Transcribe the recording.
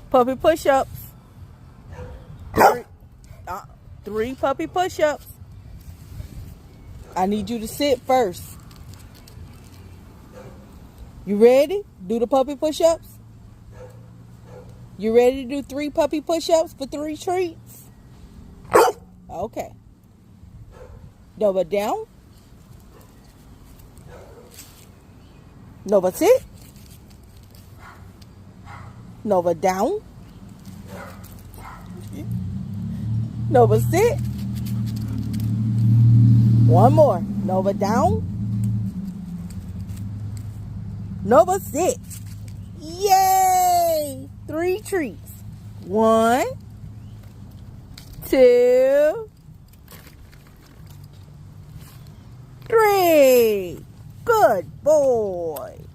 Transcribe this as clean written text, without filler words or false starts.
Puppy push-ups. 3 puppy push-ups. I need you to sit first. You ready? Do the puppy push-ups. You ready to do 3 puppy push-ups for 3 treats? Okay. Nova down. Nova sit. Nova down. Nova sit. One more. Nova down. Nova sit. Yay! 3 treats. 1, 2, 3. Good boy.